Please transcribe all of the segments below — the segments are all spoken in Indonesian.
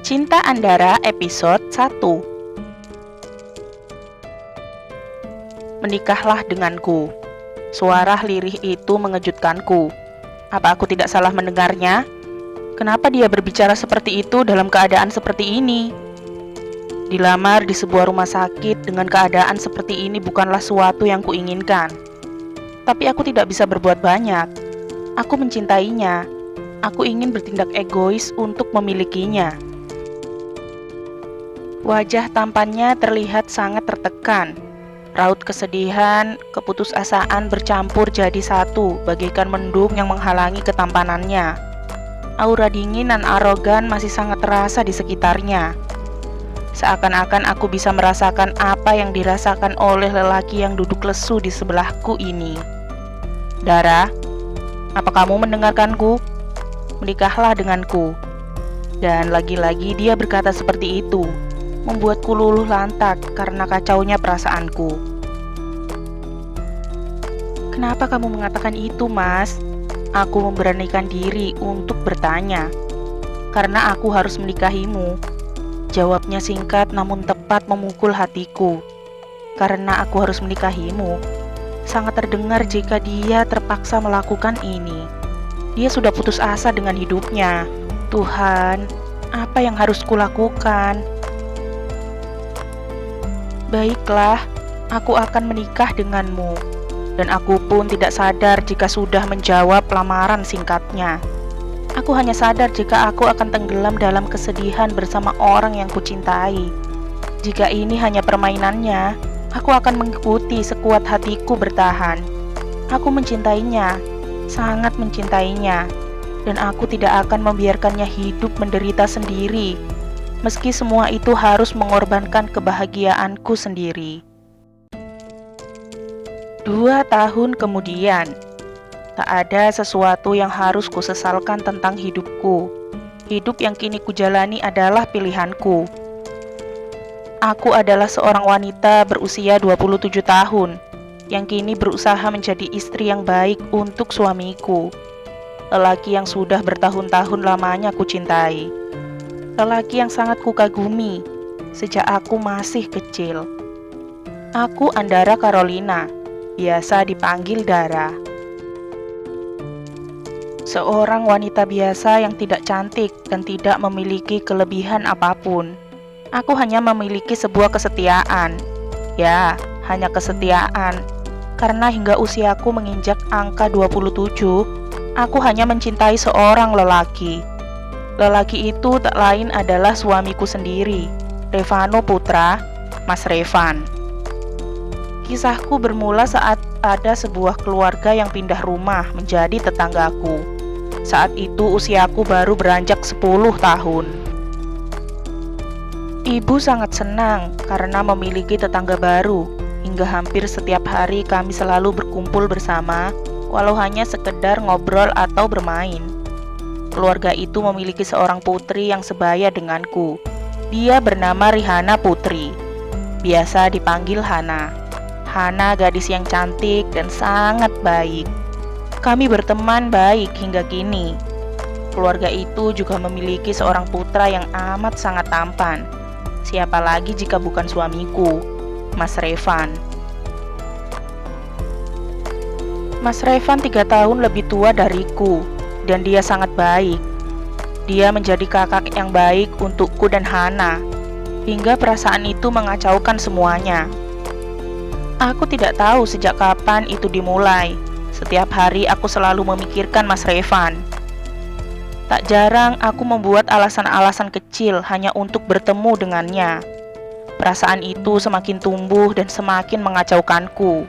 Cinta Andara episode 1. Menikahlah denganku. Suara lirih itu mengejutkanku. Apa aku tidak salah mendengarnya? Kenapa dia berbicara seperti itu dalam keadaan seperti ini? Dilamar di sebuah rumah sakit dengan keadaan seperti ini bukanlah suatu yang kuinginkan. Tapi aku tidak bisa berbuat banyak. Aku mencintainya. Aku ingin bertindak egois untuk memilikinya. Wajah tampannya terlihat sangat tertekan. Raut kesedihan, keputusasaan bercampur jadi satu, bagaikan mendung yang menghalangi ketampanannya. Aura dingin dan arogan masih sangat terasa di sekitarnya. Seakan-akan aku bisa merasakan apa yang dirasakan oleh lelaki yang duduk lesu di sebelahku ini. Dara, apa kamu mendengarkanku? Menikahlah denganku. Dan lagi-lagi dia berkata seperti itu, membuatku luluh lantak karena kacaunya perasaanku. Kenapa kamu mengatakan itu, Mas? Aku memberanikan diri untuk bertanya. Karena aku harus menikahimu. Jawabnya singkat namun tepat memukul hatiku. Karena aku harus menikahimu. Sangat terdengar jika dia terpaksa melakukan ini. Dia sudah putus asa dengan hidupnya. Tuhan, apa yang harus kulakukan? Baiklah, aku akan menikah denganmu. Dan aku pun tidak sadar jika sudah menjawab lamaran singkatnya. Aku hanya sadar jika aku akan tenggelam dalam kesedihan bersama orang yang kucintai. Jika ini hanya permainannya, aku akan mengikuti sekuat hatiku bertahan. Aku mencintainya, sangat mencintainya. Dan aku tidak akan membiarkannya hidup menderita sendiri. Meski semua itu harus mengorbankan kebahagiaanku sendiri. 2 tahun kemudian, tak ada sesuatu yang harus kusesalkan tentang hidupku. Hidup yang kini kujalani adalah pilihanku. Aku adalah seorang wanita berusia 27 tahun, yang kini berusaha menjadi istri yang baik untuk suamiku. Lelaki yang sudah bertahun-tahun lamanya kucintai. Lelaki yang sangat kukagumi sejak aku masih kecil. Aku Andara Carolina, biasa dipanggil Dara. Seorang wanita biasa yang tidak cantik dan tidak memiliki kelebihan apapun. Aku hanya memiliki sebuah kesetiaan. Ya, hanya kesetiaan. Karena hingga usiaku menginjak angka 27, aku hanya mencintai seorang lelaki. Lelaki itu tak lain adalah suamiku sendiri, Revano Putra, Mas Revan. Kisahku bermula saat ada sebuah keluarga yang pindah rumah menjadi tetanggaku. Saat itu usiaku baru beranjak 10 tahun. Ibu sangat senang karena memiliki tetangga baru. Hingga hampir setiap hari kami selalu berkumpul bersama, walau hanya sekedar ngobrol atau bermain. Keluarga itu memiliki seorang putri yang sebaya denganku. Dia bernama Rihana Putri. Biasa dipanggil Hana. Hana gadis yang cantik dan sangat baik. Kami berteman baik hingga kini. Keluarga itu juga memiliki seorang putra yang amat sangat tampan. Siapa lagi jika bukan suamiku, Mas Revan. Mas Revan 3 tahun lebih tua dariku. Dan dia sangat baik. Dia menjadi kakak yang baik untukku dan Hana. Hingga perasaan itu mengacaukan semuanya. Aku tidak tahu sejak kapan itu dimulai. Setiap hari aku selalu memikirkan Mas Revan. Tak jarang aku membuat alasan-alasan kecil hanya untuk bertemu dengannya. Perasaan itu semakin tumbuh dan semakin mengacaukanku.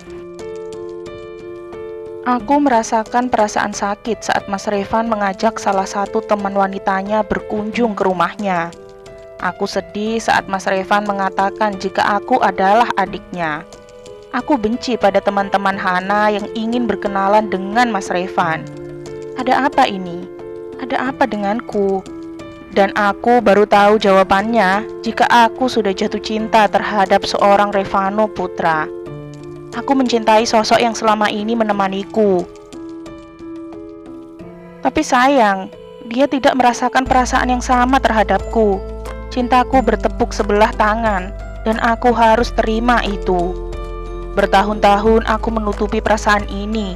Aku merasakan perasaan sakit saat Mas Revan mengajak salah satu teman wanitanya berkunjung ke rumahnya. Aku sedih saat Mas Revan mengatakan jika aku adalah adiknya. Aku benci pada teman-teman Hana yang ingin berkenalan dengan Mas Revan. Ada apa ini? Ada apa denganku? Dan aku baru tahu jawabannya jika aku sudah jatuh cinta terhadap seorang Revano Putra. Aku mencintai sosok yang selama ini menemaniku. Tapi sayang, dia tidak merasakan perasaan yang sama terhadapku. Cintaku bertepuk sebelah tangan, dan aku harus terima itu. Bertahun-tahun aku menutupi perasaan ini,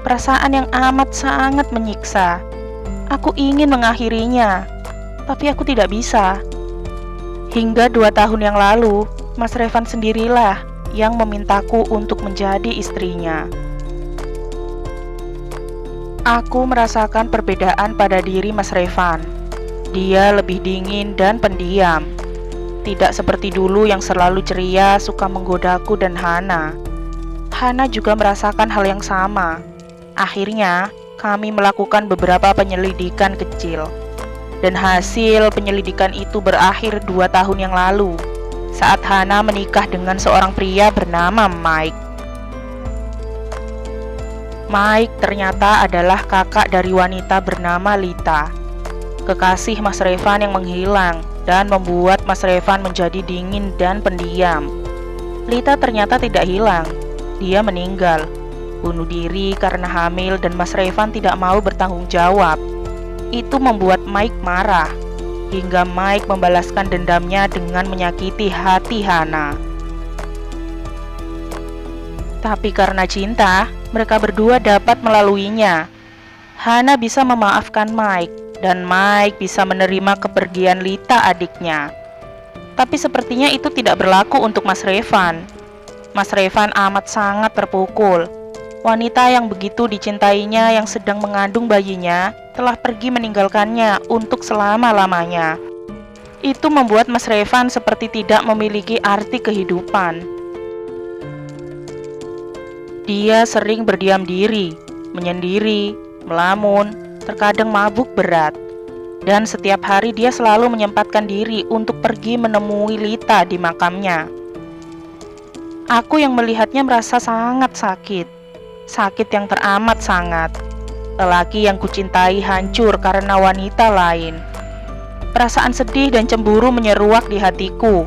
perasaan yang amat sangat menyiksa. Aku ingin mengakhirinya, tapi aku tidak bisa. Hingga 2 tahun yang lalu, Mas Revan sendirilah yang memintaku untuk menjadi istrinya. Aku merasakan perbedaan pada diri Mas Revan. Dia lebih dingin dan pendiam. Tidak seperti dulu yang selalu ceria, suka menggodaku dan Hana. Hana juga merasakan hal yang sama. Akhirnya, kami melakukan beberapa penyelidikan kecil. Dan hasil penyelidikan itu berakhir 2 tahun yang lalu, saat Hana menikah dengan seorang pria bernama Mike. Mike ternyata adalah kakak dari wanita bernama Lita, kekasih Mas Revan yang menghilang dan membuat Mas Revan menjadi dingin dan pendiam. Lita ternyata tidak hilang, dia meninggal, bunuh diri karena hamil, dan Mas Revan tidak mau bertanggung jawab. Itu membuat Mike marah, hingga Mike membalaskan dendamnya dengan menyakiti hati Hana. Tapi karena cinta, mereka berdua dapat melaluinya. Hana bisa memaafkan Mike, dan Mike bisa menerima kepergian Lita adiknya. Tapi sepertinya itu tidak berlaku untuk Mas Revan. Mas Revan amat sangat terpukul. Wanita yang begitu dicintainya yang sedang mengandung bayinya telah pergi meninggalkannya untuk selama-lamanya. Itu membuat Mas Revan seperti tidak memiliki arti kehidupan. Dia sering berdiam diri, menyendiri, melamun, terkadang mabuk berat. Dan setiap hari dia selalu menyempatkan diri untuk pergi menemui Lita di makamnya. Aku yang melihatnya merasa sangat sakit. Sakit yang teramat sangat. Lelaki yang kucintai hancur karena wanita lain. Perasaan sedih dan cemburu menyeruak di hatiku,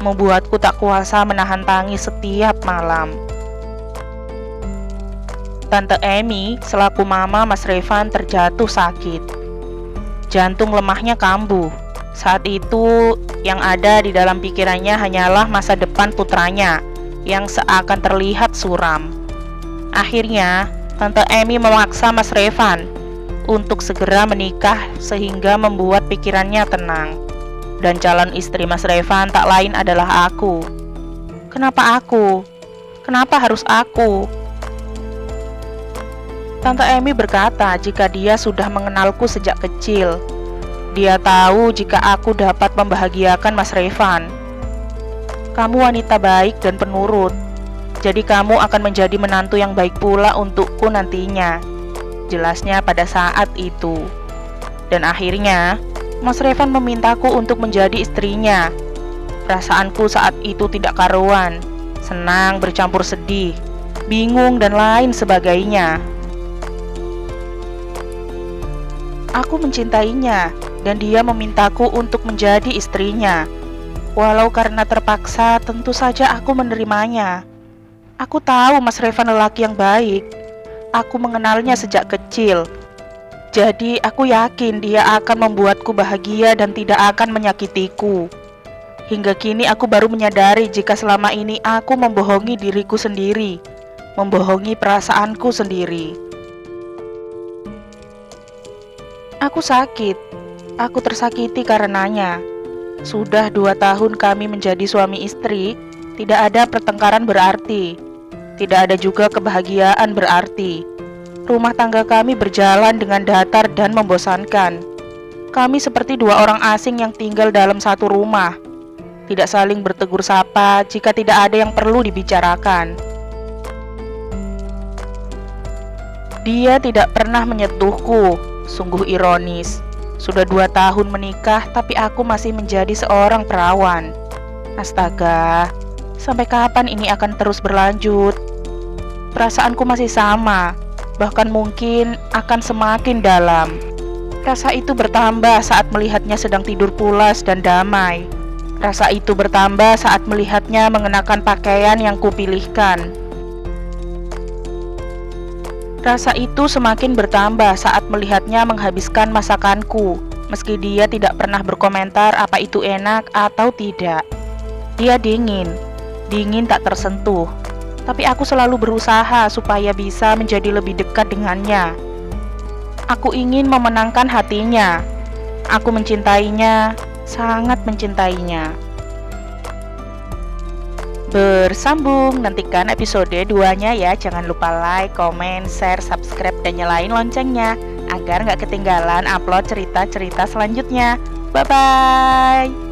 membuatku tak kuasa menahan tangis setiap malam. Tante Amy selaku mama Mas Revan terjatuh sakit. Jantung lemahnya kambuh. Saat itu yang ada di dalam pikirannya hanyalah masa depan putranya yang seakan terlihat suram. Akhirnya Tante Amy memaksa Mas Revan untuk segera menikah sehingga membuat pikirannya tenang. Dan calon istri Mas Revan tak lain adalah aku. Kenapa aku? Kenapa harus aku? Tante Amy berkata jika dia sudah mengenalku sejak kecil. Dia tahu jika aku dapat membahagiakan Mas Revan. Kamu wanita baik dan penurut, jadi kamu akan menjadi menantu yang baik pula untukku nantinya, jelasnya pada saat itu. Dan akhirnya, Mas Revan memintaku untuk menjadi istrinya. Perasaanku saat itu tidak karuan, senang bercampur sedih, bingung dan lain sebagainya. Aku mencintainya, dan dia memintaku untuk menjadi istrinya. Walau karena terpaksa, tentu saja aku menerimanya. Aku tahu Mas Revan lelaki yang baik. Aku mengenalnya sejak kecil. Jadi aku yakin dia akan membuatku bahagia dan tidak akan menyakitiku. Hingga kini aku baru menyadari jika selama ini aku membohongi diriku sendiri, membohongi perasaanku sendiri. Aku sakit, aku tersakiti karenanya. Sudah 2 tahun kami menjadi suami istri, tidak ada pertengkaran berarti, tidak ada juga kebahagiaan berarti. Rumah tangga kami berjalan dengan datar dan membosankan. Kami seperti 2 orang asing yang tinggal dalam satu rumah, tidak saling bertegur sapa jika tidak ada yang perlu dibicarakan. Dia tidak pernah menyentuhku. Sungguh ironis. Sudah 2 tahun menikah, tapi aku masih menjadi seorang perawan. Astaga, sampai kapan ini akan terus berlanjut? Perasaanku masih sama, bahkan mungkin akan semakin dalam. Rasa itu bertambah saat melihatnya sedang tidur pulas dan damai. Rasa itu bertambah saat melihatnya mengenakan pakaian yang kupilihkan. Rasa itu semakin bertambah saat melihatnya menghabiskan masakanku, Meski dia tidak pernah berkomentar apa itu enak atau tidak. Dia dingin tak tersentuh. Tapi aku selalu berusaha supaya bisa menjadi lebih dekat dengannya. Aku ingin memenangkan hatinya. Aku mencintainya, sangat mencintainya. Bersambung, nantikan episode 2-nya ya. Jangan lupa like, komen, share, subscribe, dan nyalain loncengnya agar nggak ketinggalan upload cerita-cerita selanjutnya. Bye-bye.